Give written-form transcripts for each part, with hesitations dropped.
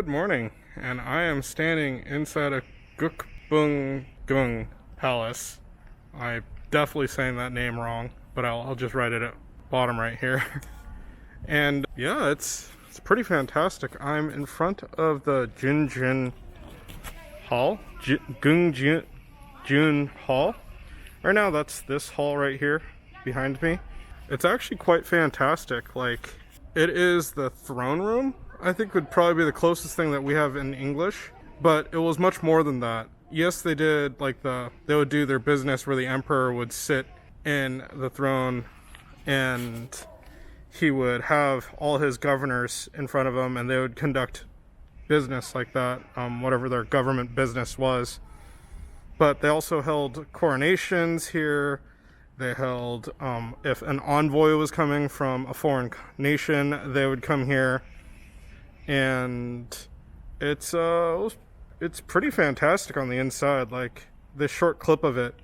Good morning, and I am standing inside a Gyeongbokgung Palace. I'm definitely saying that name wrong, but I'll just write it at bottom right here. And yeah, it's pretty fantastic. I'm in front of the Junjun Hall, Gungjun Hall. Right now, that's this hall right here behind me. It's actually quite fantastic. Like, it is the throne room. I think would probably be the closest thing that we have in English, but it was much more than that. Yes, they did they would do their business where the emperor would sit in the throne and he would have all his governors in front of him and they would conduct business like that, whatever their government business was. But they also held coronations here. They held, if an envoy was coming from a foreign nation, they would come here. And it's pretty fantastic on the inside. Like, this short clip of it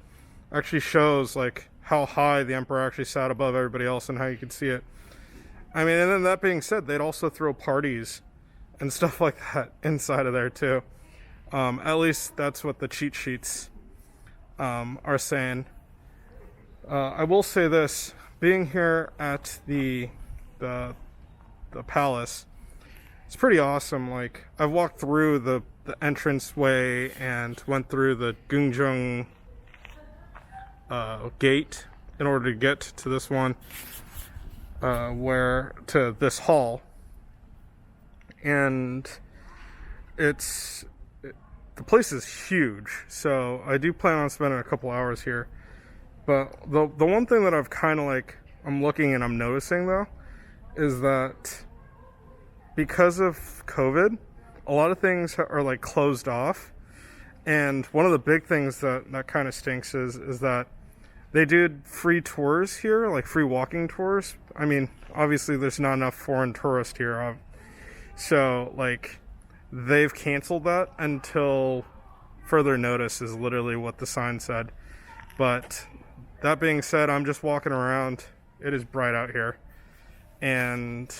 actually shows like how high the emperor actually sat above everybody else and how you could see it. I mean, and then that being said, they'd also throw parties and stuff like that inside of there too. At least that's what the cheat sheets are saying. I will say this, being here at the palace, it's pretty awesome. Like, I've walked through the entranceway and went through the Gungjung gate in order to get to this one, to this hall. And the place is huge, so I do plan on spending a couple hours here. But the one thing that I've kind of I'm looking and I'm noticing though, is that because of COVID, a lot of things are closed off. And one of the big things that kind of stinks is that they did free tours here, like free walking tours. I mean, obviously there's not enough foreign tourists here. So they've canceled that until further notice is literally what the sign said. But that being said, I'm just walking around. It is bright out here. And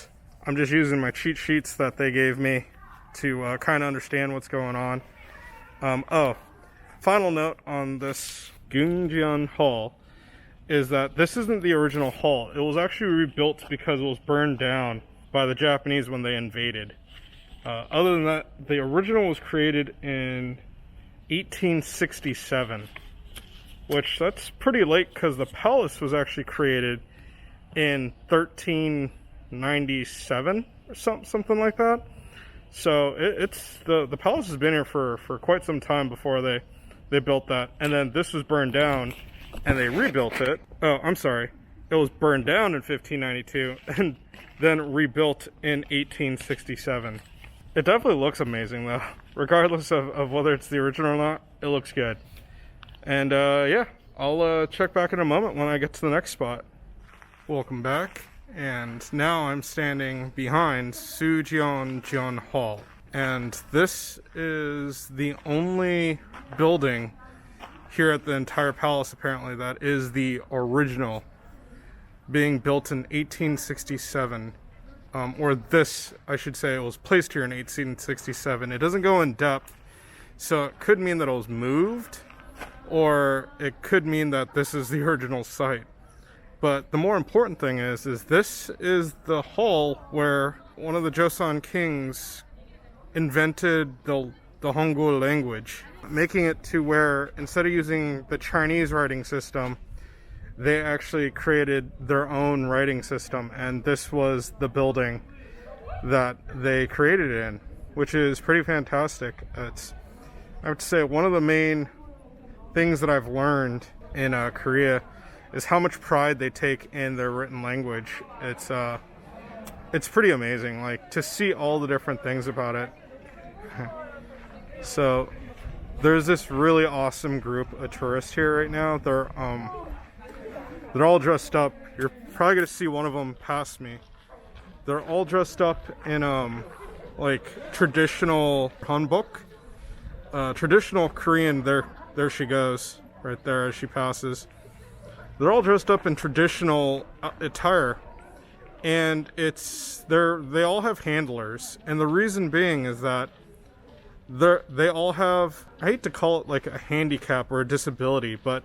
I'm just using my cheat sheets that they gave me to kind of understand what's going on. Final note on this Gungjun Hall is that this isn't the original hall. It was actually rebuilt because it was burned down by the Japanese when they invaded. Other than that, the original was created in 1867, which that's pretty late because the palace was actually created in 1397 or something like that. So the palace has been here for quite some time before they built that. And then this was burned down and they rebuilt it. Oh, I'm sorry. It was burned down in 1592 and then rebuilt in 1867. It definitely looks amazing though. Regardless of whether it's the original or not, it looks good. And yeah, I'll check back in a moment when I get to the next spot. Welcome back. And now I'm standing behind Sujyeonjeon Hall. And this is the only building here at the entire palace, apparently, that is the original, being built in 1867. Or this, I should say, it was placed here in 1867. It doesn't go in depth, so it could mean that it was moved, or it could mean that this is the original site. But the more important thing is this is the hall where one of the Joseon kings invented the Hangul language, making it to where instead of using the Chinese writing system, they actually created their own writing system, and this was the building that they created it in, which is pretty fantastic. It's, I would say, one of the main things that I've learned in Korea is how much pride they take in their written language. It's pretty amazing, to see all the different things about it. So there's this really awesome group of tourists here right now. They're all dressed up. You're probably gonna see one of them pass me. They're all dressed up in traditional hanbok, traditional Korean. There she goes, right there as she passes. They're all dressed up in traditional attire, and they all have handlers, and the reason being is that they all have, I hate to call it like a handicap or a disability, but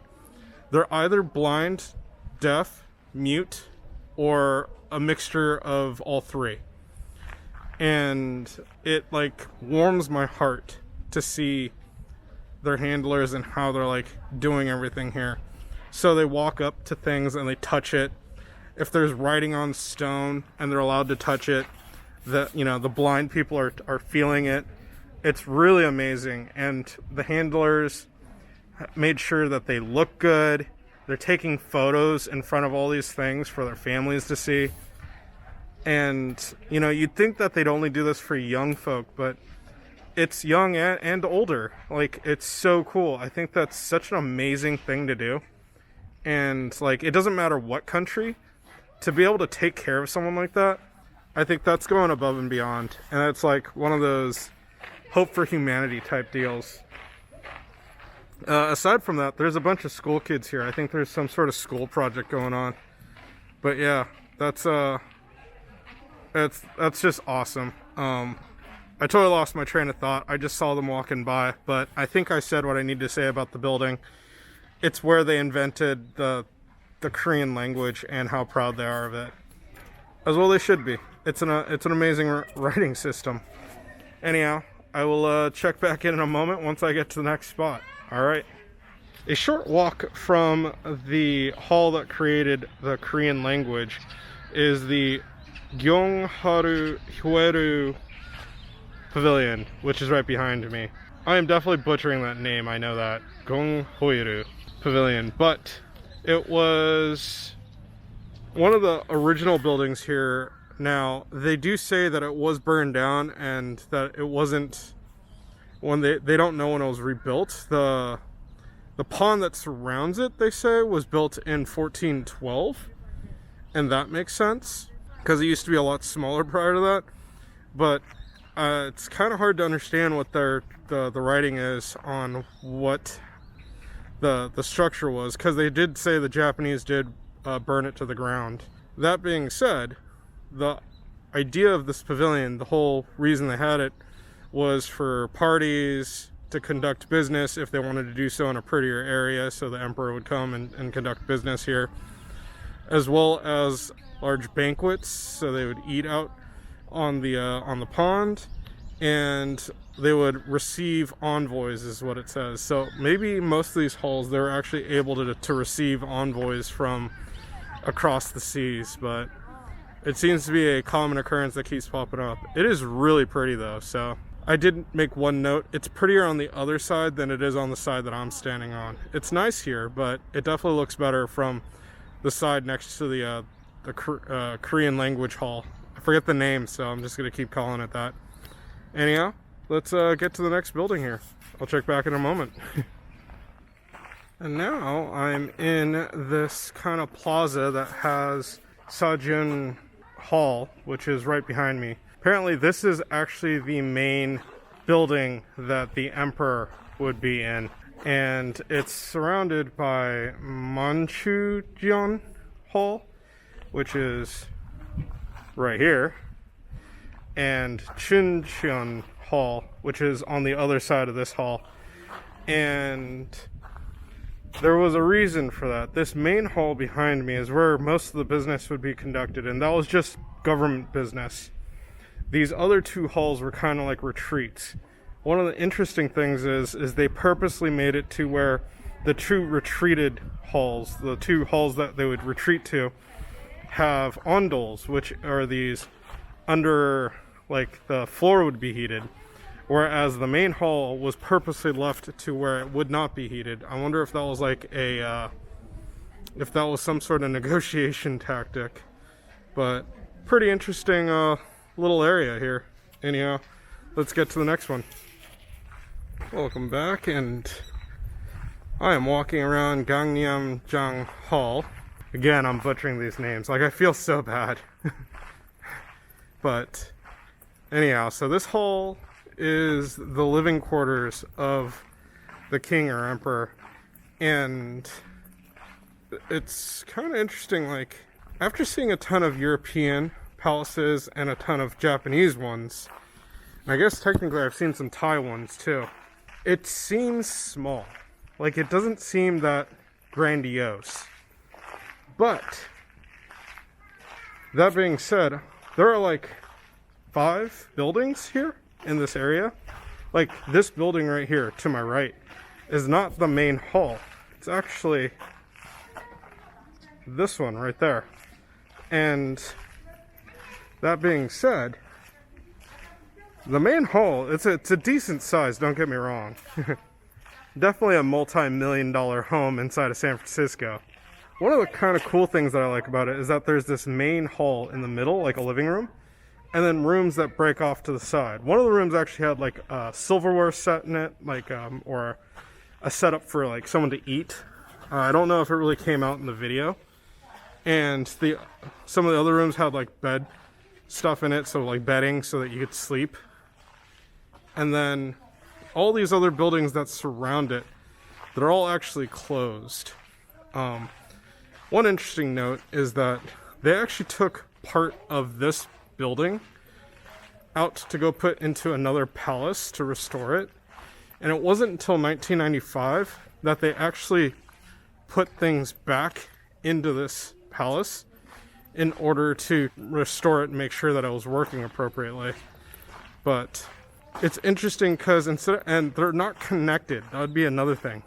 they're either blind, deaf, mute, or a mixture of all three. And it like warms my heart to see their handlers and how they're like doing everything here. So they walk up to things and they touch it. If there's writing on stone and they're allowed to touch it, the blind people are feeling it. It's really amazing. And the handlers made sure that they look good. They're taking photos in front of all these things for their families to see. And, you'd think that they'd only do this for young folk, but it's young and older. Like, it's so cool. I think that's such an amazing thing to do. And, like, it doesn't matter what country, to be able to take care of someone like that, I think that's going above and beyond. And that's, like, one of those hope for humanity type deals. Aside from that, there's a bunch of school kids here. I think there's some sort of school project going on. But, yeah, that's just awesome. I totally lost my train of thought. I just saw them walking by, but I think I said what I need to say about the building. It's where they invented the Korean language and how proud they are of it. As well they should be. It's an amazing writing system. Anyhow, I will check back in a moment once I get to the next spot. Alright. A short walk from the hall that created the Korean language is the Gyeongbokgung Pavilion, which is right behind me. I am definitely butchering that name, I know that. Gyeongbokgung Pavilion, but it was one of the original buildings here. Now, they do say that it was burned down and that it wasn't, when they don't know when it was rebuilt. The pond that surrounds it, they say, was built in 1412, and that makes sense because it used to be a lot smaller prior to that. But it's kind of hard to understand what the writing is on what the structure was, because they did say the Japanese did burn it to the ground. That being said, the idea of this pavilion, the whole reason they had it, was for parties, to conduct business if they wanted to do so in a prettier area, so the emperor would come and conduct business here, as well as large banquets, so they would eat out on the pond, and they would receive envoys, is what it says. So maybe most of these halls, they're actually able to receive envoys from across the seas, but it seems to be a common occurrence that keeps popping up. It is really pretty though, so I did make one note. It's prettier on the other side than it is on the side that I'm standing on. It's nice here, but it definitely looks better from the side next to the Korean language hall. I forget the name, so I'm just gonna keep calling it that. Anyhow, let's get to the next building here. I'll check back in a moment. And now I'm in this kind of plaza that has Sajun Hall, which is right behind me. Apparently this is actually the main building that the emperor would be in, and it's surrounded by Manchujeon Hall, which is right here, and Chuncheon Hall, which is on the other side of this hall. And there was a reason for that. This main hall behind me is where most of the business would be conducted, and that was just government business. These other two halls were kind of like retreats. One of the interesting things is they purposely made it to where the two retreated halls, the two halls that they would retreat to, have ondols, which are these under, like, the floor would be heated, whereas the main hall was purposely left to where it would not be heated. I wonder if that was like if that was some sort of negotiation tactic. But pretty interesting little area here. Anyhow, let's get to the next one. Welcome back, and I am walking around Gyeongbokgung Hall. Again, I'm butchering these names. Like, I feel so bad. But anyhow, so this hall is the living quarters of the king or emperor, and it's kind of interesting. Like, After seeing a ton of European palaces and a ton of Japanese ones, and I guess technically I've seen some Thai ones too, it seems small. Like, it doesn't seem that grandiose. But that being said, there are like 5 buildings here in this area. Like, this building right here to my right is not the main hall. It's actually this one right there. And that being said, the main hall, it's a decent size, don't get me wrong. Definitely a multi-million-dollar home inside of San Francisco. One of the kind of cool things that I like about it is that there's this main hall in the middle, like a living room, and then rooms that break off to the side. One of the rooms actually had like a silverware set in it, like or a setup for like someone to eat. I don't know if it really came out in the video. And some of the other rooms had like bed stuff in it, so like bedding so that you could sleep. And then all these other buildings that surround it, they're all actually closed. One interesting note is that they actually took part of this building out to go put into another palace to restore it. And it wasn't until 1995 that they actually put things back into this palace in order to restore it and make sure that it was working appropriately. But it's interesting because and they're not connected. That would be another thing.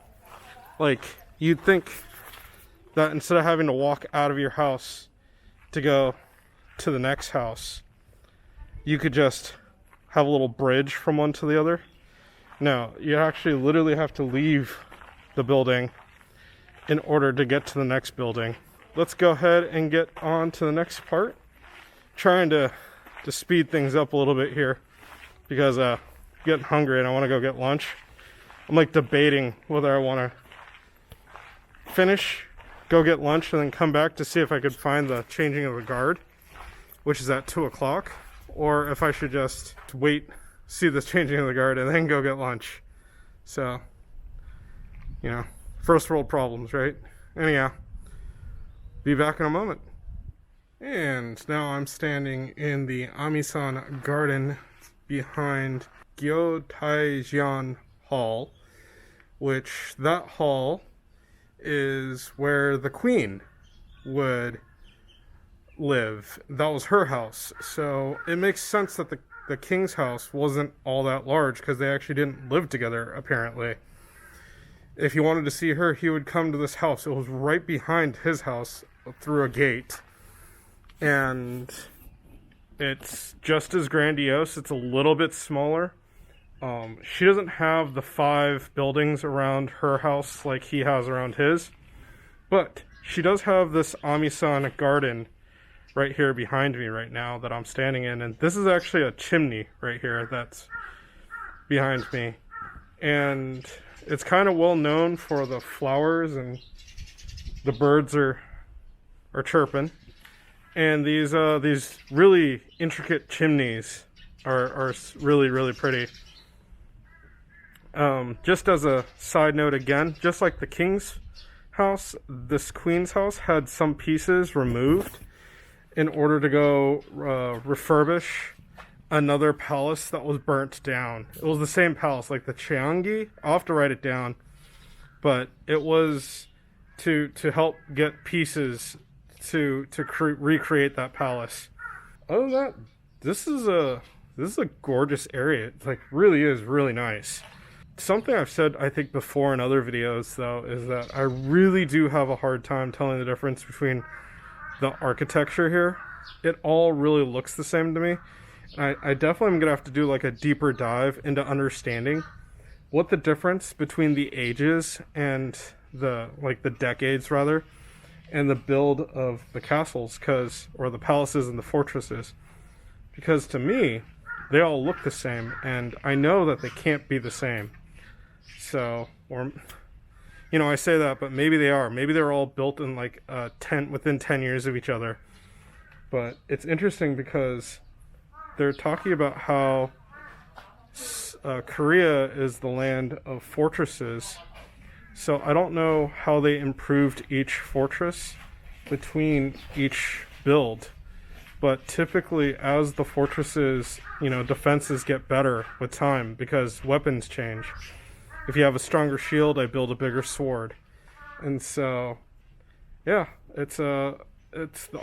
Like, you'd think that instead of having to walk out of your house to go to the next house, you could just have a little bridge from one to the other. No, you actually literally have to leave the building in order to get to the next building. Let's go ahead and get on to the next part. Trying to speed things up a little bit here because I'm getting hungry and I want to go get lunch. I'm like debating whether I want to finish, go get lunch, and then come back to see if I could find the changing of the guard, which is at 2 o'clock, or if I should just wait, see the changing of the guard, and then go get lunch. So, you know, first world problems, right? Anyhow, be back in a moment. And now I'm standing in the Amisan Garden behind Gyeongbokgung Hall, which that hall is where the queen would live. That was her house. So it makes sense that the king's house wasn't all that large because they actually didn't live together, apparently. If he wanted to see her, he would come to this house. It was right behind his house through a gate. And it's just as grandiose. It's a little bit smaller. She doesn't have the 5 buildings around her house like he has around his. But she does have this Amisan garden right here behind me right now that I'm standing in. And this is actually a chimney right here that's behind me. And it's kind of well known for the flowers, and the birds are chirping. And these really intricate chimneys are really, really pretty. Just as a side note again, just like the king's house, this queen's house had some pieces removed in order to go refurbish another palace that was burnt down. It was the same palace, like the Cheongi. I'll have to write it down. But it was to help get pieces to recreate that palace. Other than that, this is a gorgeous area. It like really is really nice. Something I've said I think before in other videos though is that I really do have a hard time telling the difference between the architecture here. It all really looks the same to me. I definitely am gonna have to do like a deeper dive into understanding what the difference between the ages and the decades rather, and the build of the castles, or the palaces and the fortresses, because to me they all look the same, and I know that they can't be the same. So, or you know, I say that, but maybe they are. Maybe they're all built in like within 10 years of each other. But it's interesting because they're talking about how Korea is the land of fortresses. So I don't know how they improved each fortress between each build. But typically, as the fortresses, defenses get better with time because weapons change. If you have a stronger shield, I build a bigger sword. And so, yeah, the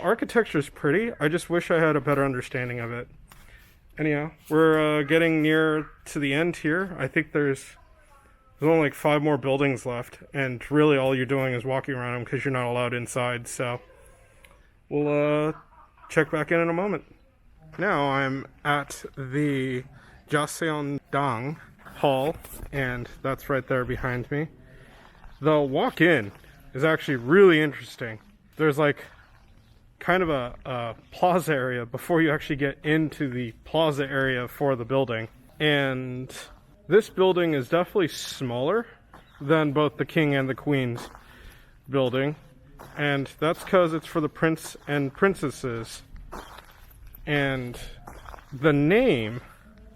architecture's pretty. I just wish I had a better understanding of it. Anyhow, we're getting near to the end here. I think there's only like 5 more buildings left, and really all you're doing is walking around them because you're not allowed inside. So we'll check back in a moment. Now I'm at the Gyeongbokgung Hall, and that's right there behind me. The walk-in is actually really interesting. There's like kind of a plaza area before you actually get into the plaza area for the building. And this building is definitely smaller than both the King and the Queen's building. And that's because it's for the prince and princesses. And the name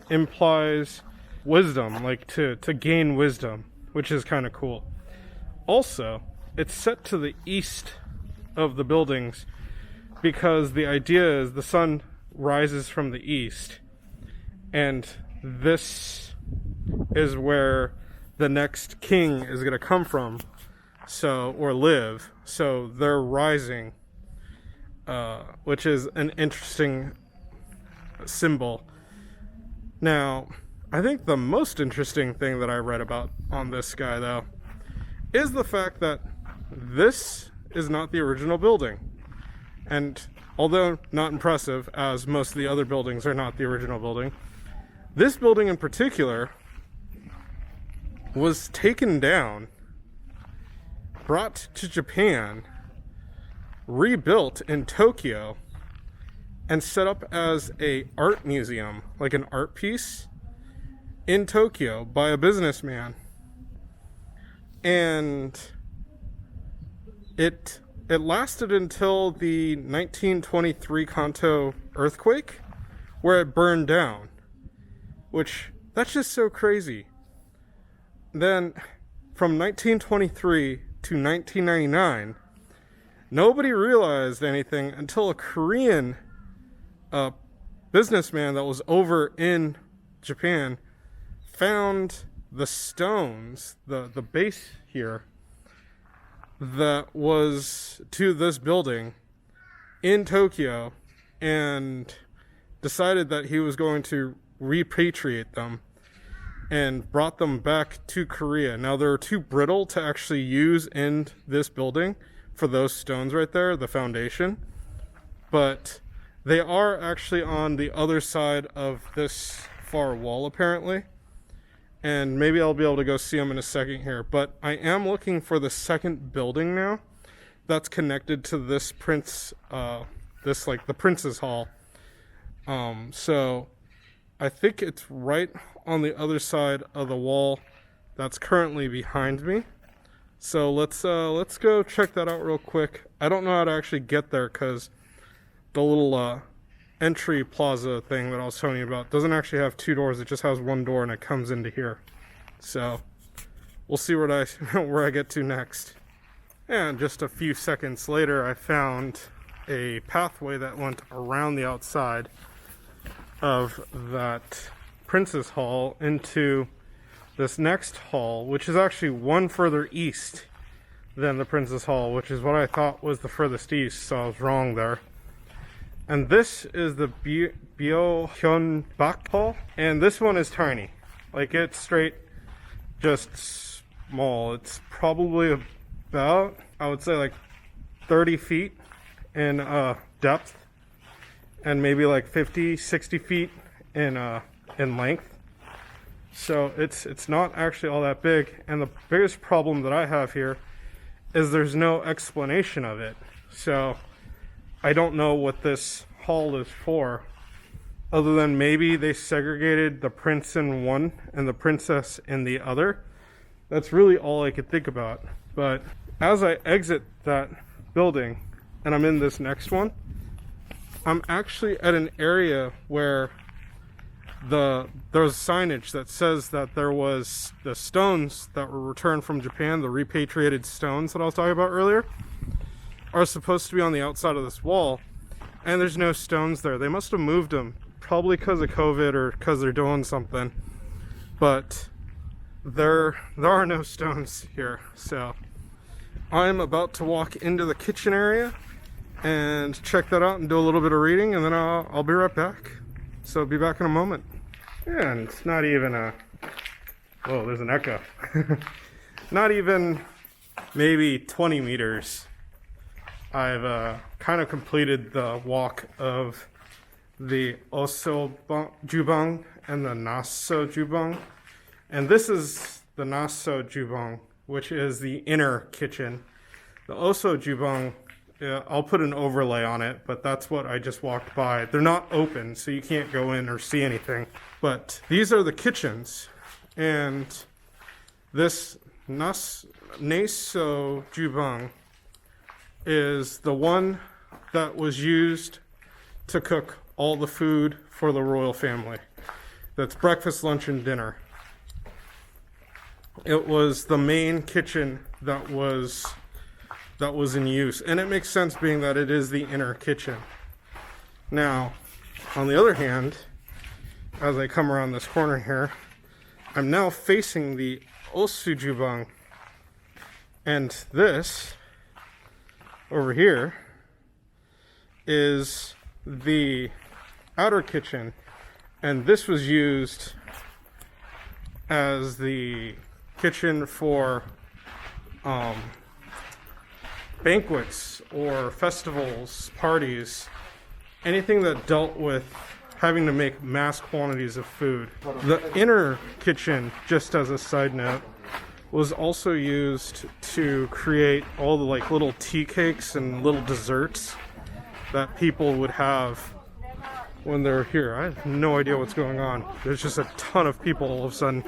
implies wisdom, like to gain wisdom, which is kind of cool. Also, it's set to the east of the buildings because the idea is the sun rises from the east. And this is where the next king is going to come from, or live. So they're rising, which is an interesting symbol. Now, I think the most interesting thing that I read about on this guy, though, is the fact that this is not the original building. And although not impressive, as most of the other buildings are not the original building, this building in particular was taken down, brought to Japan, rebuilt in Tokyo, and set up as an art museum, like an art piece, in Tokyo by a businessman. And it lasted until the 1923 Kanto earthquake, where it burned down. That's just so crazy. Then, from 1923 to 1999, nobody realized anything until a Korean businessman that was over in Japan found the stones, the base here, that was to this building in Tokyo, and decided that he was going to repatriate them and brought them back to Korea. Now, they're too brittle to actually use in this building for those stones right there, the foundation, but they are actually on the other side of this far wall, apparently. And maybe I'll be able to go see them in a second here. But I am looking for the second building now that's connected to this the Prince's Hall. So I think it's right on the other side of the wall that's currently behind me. So let's go check that out real quick. I don't know how to actually get there because the little entry plaza thing that I was telling you about doesn't actually have 2 doors. It just has 1 door, and it comes into here. So we'll see where I get to next. And just a few seconds later, I found a pathway that went around the outside of that Prince's Hall into this next hall, which is actually one further east than the Prince's Hall, which is what I thought was the furthest east, so I was wrong there. And this is the Gyeongbokgung Hall, and this one is tiny. Like, it's straight, just small. It's probably about, I would say, like 30 feet in depth, and maybe like 50, 60 feet in length. So it's not actually all that big, and the biggest problem that I have here is there's no explanation of it. So I don't know what this hall is for, other than maybe they segregated the prince in one and the princess in the other. That's really all I could think about. But as I exit that building and I'm in this next one, I'm actually at an area where there's signage that says that there was the stones that were returned from Japan, the repatriated stones that I was talking about earlier. are supposed to be on the outside of this wall, and there's no stones there. They must have moved them, probably because of COVID or because they're doing something. But there are no stones here. So I'm about to walk into the kitchen area and check that out and do a little bit of reading, and then I'll be right back. So be back in a moment. And it's not even a... Whoa, there's an echo. Not even maybe 20 meters. I've kind of completed the walk of the Oso Jubong and the Naso Jubong. And this is the Naso Jubong, which is the inner kitchen. The Oso Jubong, I'll put an overlay on it, but that's what I just walked by. They're not open, so you can't go in or see anything. But these are the kitchens. And this Naso Jubong is the one that was used to cook all the food for the royal family. That's breakfast, lunch, and dinner. It was the main kitchen that was in use, and it makes sense being that it is the inner kitchen. Now, on the other hand, as I come around this corner here, I'm now facing the Osu Jubong, and this over here is the outer kitchen, and this was used as the kitchen for banquets or festivals, parties, anything that dealt with having to make mass quantities of food. The inner kitchen, just as a side note, was also used to create all the like little tea cakes and little desserts that people would have when they're here. I have no idea what's going on. There's just a ton of people all of a sudden.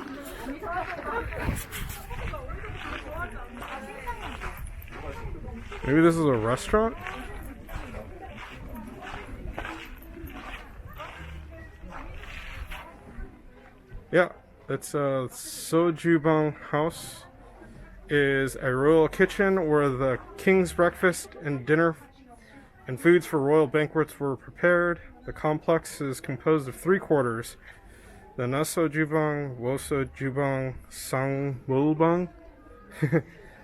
Maybe this is a restaurant? Yeah, it's a Sojubong House. Is a royal kitchen where the king's breakfast and dinner and foods for royal banquets were prepared. The complex is composed of 3 quarters. The Naso Jubong, Woso Jubong, Sang Mulbong.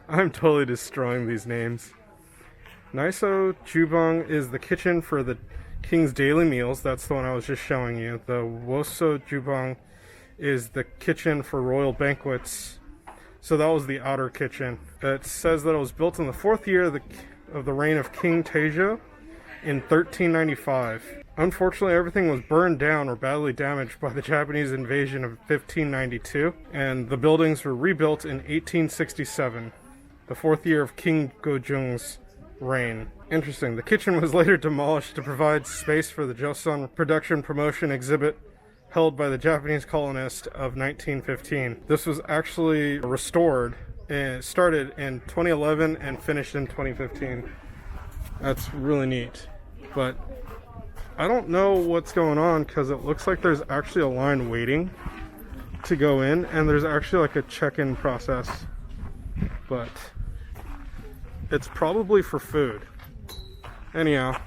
I'm totally destroying these names. Naso Jubong is the kitchen for the king's daily meals. That's the one I was just showing you. The Woso Jubong is the kitchen for royal banquets. So that was the outer kitchen. It says that it was built in the 4th year of the reign of King Taejo in 1395. Unfortunately, everything was burned down or badly damaged by the Japanese invasion of 1592, and the buildings were rebuilt in 1867, the 4th year of King Gojung's reign. Interesting. The kitchen was later demolished to provide space for the Joseon Production Promotion exhibit held by the Japanese colonist of 1915. This was actually restored and started in 2011 and finished in 2015. That's really neat. But I don't know what's going on because it looks like there's actually a line waiting to go in, and there's actually like a check-in process. But it's probably for food. Anyhow,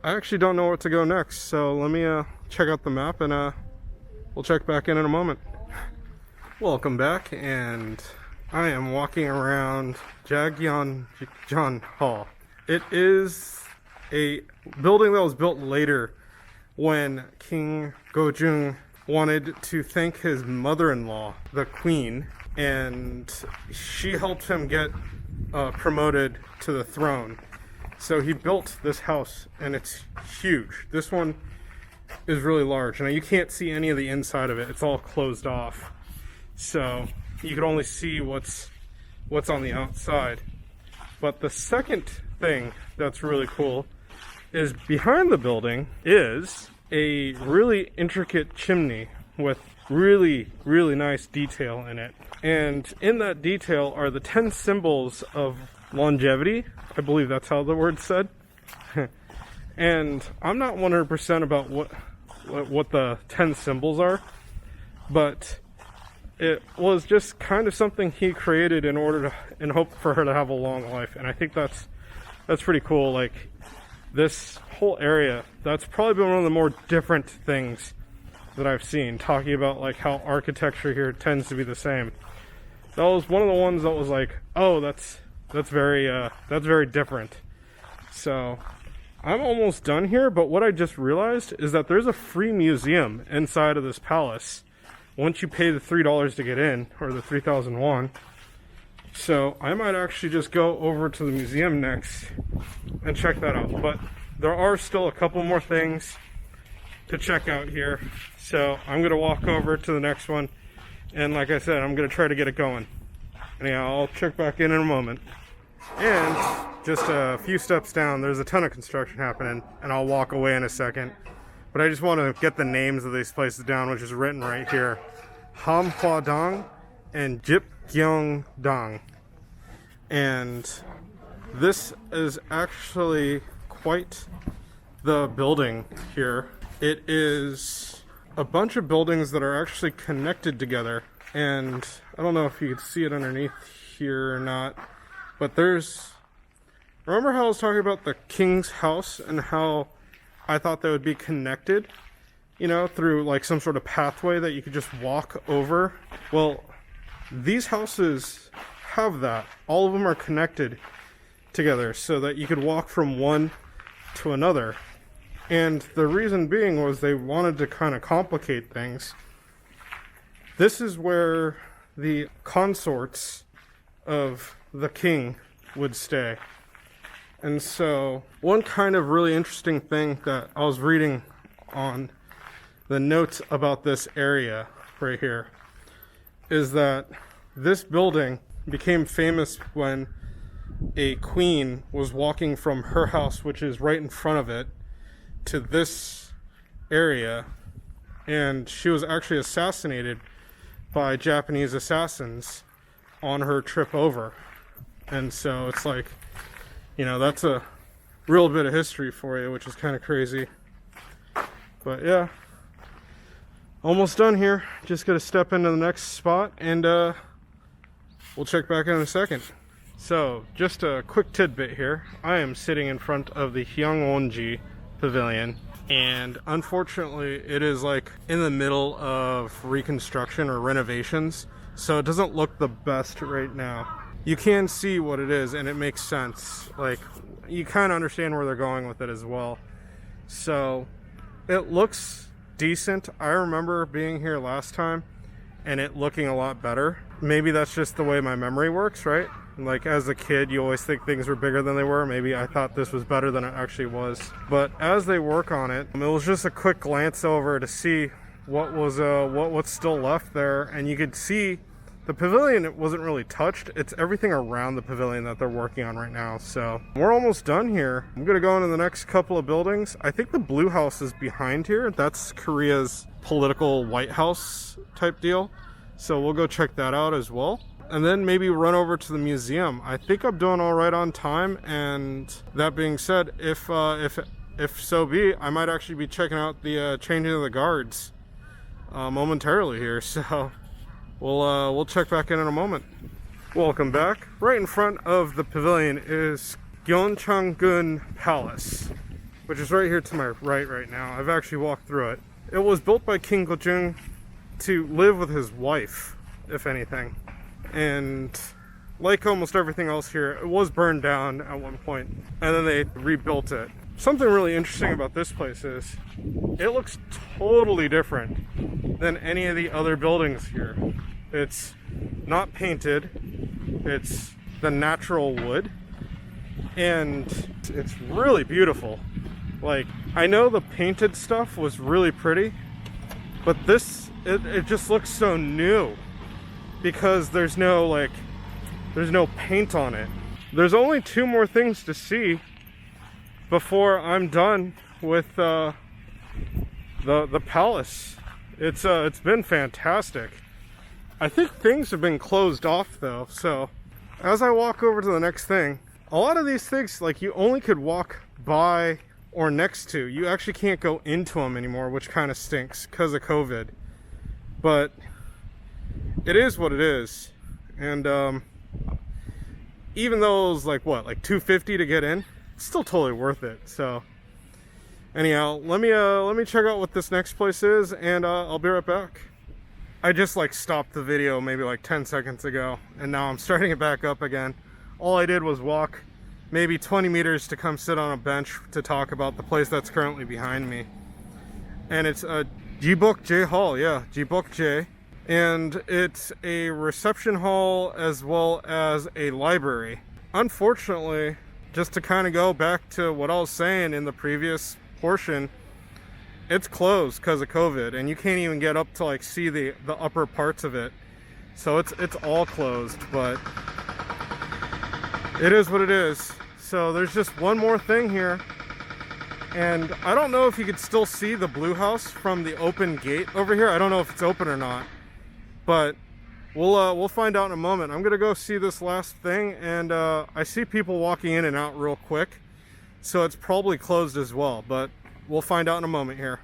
I actually don't know where to go next, so let me check out the map, and we'll check back in a moment. Welcome back, and I am walking around Gyeongbokgung Hall. It is a building that was built later when King Gojung wanted to thank his mother-in-law, the queen, and she helped him get promoted to the throne. So he built this house, and it's huge. This one is really large. Now you can't see any of the inside of it. It's all closed off. So you can only see what's on the outside. But the second thing that's really cool is behind the building is a really intricate chimney with really, really nice detail in it. And in that detail are the 10 symbols of longevity. I believe that's how the word's said. And I'm not 100% about what the 10 symbols are, but it was just kind of something he created in hope for her to have a long life. And I think that's that's pretty cool. Like, this whole area, that's probably been one of the more different things that I've seen, talking about like how architecture here tends to be the same. That was one of the ones that was like, oh, that's very different. So I'm almost done here, but what I just realized is that there's a free museum inside of this palace once you pay the $3 to get in, or the 3,000 won. So I might actually just go over to the museum next and check that out. But there are still a couple more things to check out here. So I'm going to walk over to the next one. And like I said, I'm going to try to get it going. Anyhow, I'll check back in a moment. And just a few steps down, there's a ton of construction happening. And I'll walk away in a second. But I just want to get the names of these places down, which is written right here. Hamhwadang and Gyeongbokgung. And this is actually quite the building here. It is a bunch of buildings that are actually connected together. And I don't know if you can see it underneath here or not, but there's... Remember how I was talking about the king's house and how I thought they would be connected, you know, through like some sort of pathway that you could just walk over? Well, these houses have that. All of them are connected together so that you could walk from one to another. And the reason being was they wanted to kind of complicate things. This is where the consorts of the king would stay. And so one kind of really interesting thing that I was reading on the notes about this area right here is that this building became famous when a queen was walking from her house, which is right in front of it, to this area, and she was actually assassinated by Japanese assassins on her trip over. And so it's like, you know, that's a real bit of history for you, which is kind of crazy. But yeah, almost done here. Just gotta step into the next spot, and we'll check back in a second. So just a quick tidbit here. I am sitting in front of the Gyeongbokgung Pavilion, and unfortunately it is like in the middle of reconstruction or renovations, so it doesn't look the best right now. You can see what it is, and it makes sense. Like, you kind of understand where they're going with it as well. So it looks decent. I remember being here last time and it looking a lot better. Maybe that's just the way my memory works, right? Like, as a kid, you always think things were bigger than they were. Maybe I thought this was better than it actually was. But as they work on it, it was just a quick glance over to see what was what's still left there, and you could see the pavilion, it wasn't really touched. It's everything around the pavilion that they're working on right now. So we're almost done here. I'm gonna go into the next couple of buildings. I think the blue house is behind here. That's Korea's political White House type deal. So we'll go check that out as well. And then maybe run over to the museum. I think I'm doing all right on time. And that being said, if so be, I might actually be checking out the changing of the guards momentarily here. So we'll check back in a moment. Welcome back. Right in front of the pavilion is Gyeongbokgung Palace, which is right here to my right now. I've actually walked through it. It was built by King Gyeongbokgung to live with his wife, if anything. And like almost everything else here, it was burned down at one point, and then they rebuilt it. Something really interesting about this place is it looks totally different than any of the other buildings here. It's not painted, it's the natural wood, and it's really beautiful. Like, I know the painted stuff was really pretty, but this, it just looks so new because there's no paint on it. There's only two more things to see before I'm done with the palace. It's been fantastic. I think things have been closed off though, so as I walk over to the next thing, a lot of these things, like, you only could walk by or next to. You actually can't go into them anymore, which kind of stinks because of COVID. But it is what it is. And even though it was like $250 to get in, still totally worth it. So anyhow, let me check out what this next place is, and I'll be right back. I just like stopped the video maybe like 10 seconds ago, and now I'm starting it back up again. All I did was walk maybe 20 meters to come sit on a bench to talk about the place that's currently behind me. And it's a Gyeongbokgung Hall, yeah, Gyeongbokgung. And it's a reception hall as well as a library. Unfortunately, just to kind of go back to what I was saying in the previous portion, it's closed because of COVID, and you can't even get up to like see the upper parts of it. So it's all closed, but it is what it is. So there's just one more thing here, and I don't know if you could still see the blue house from the open gate over here. I don't know if it's open or not, but we'll find out in a moment. I'm gonna go see this last thing, and I see people walking in and out real quick, so it's probably closed as well, but we'll find out in a moment here.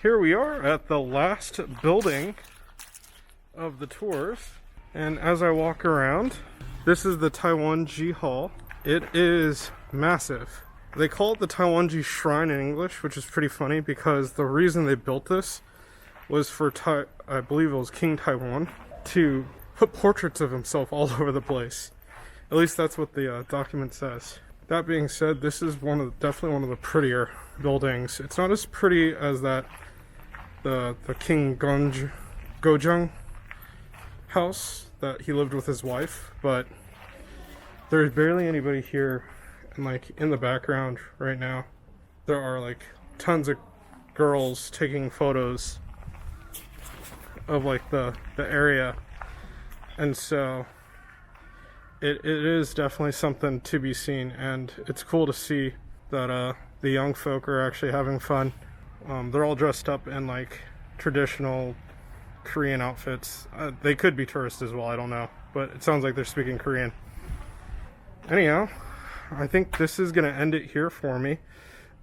Here we are at the last building of the tours, and as I walk around, this is the Taiwanji Hall. It is massive. They call it the Taiwanji Shrine in English, which is pretty funny because the reason they built this was for I believe it was King Taiwan to put portraits of himself all over the place. At least that's what the document says. That being said, this is definitely one of the prettier buildings. It's not as pretty as the King Gyeongbokgung house that he lived with his wife, but there's barely anybody here. And like in the background right now, there are like tons of girls taking photos of like the area, and so it is definitely something to be seen, and it's cool to see that the young folk are actually having fun. They're all dressed up in like traditional Korean outfits. They could be tourists as well, I don't know, but it sounds like they're speaking Korean. Anyhow, I think this is gonna end it here for me.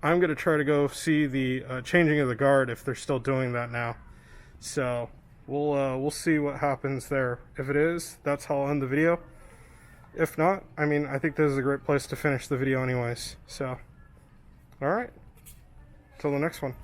I'm gonna try to go see the changing of the guard if they're still doing that now. So we'll see what happens there. If it is, that's how I'll end the video. If not, I mean, I think this is a great place to finish the video anyways. So, all right, till the next one.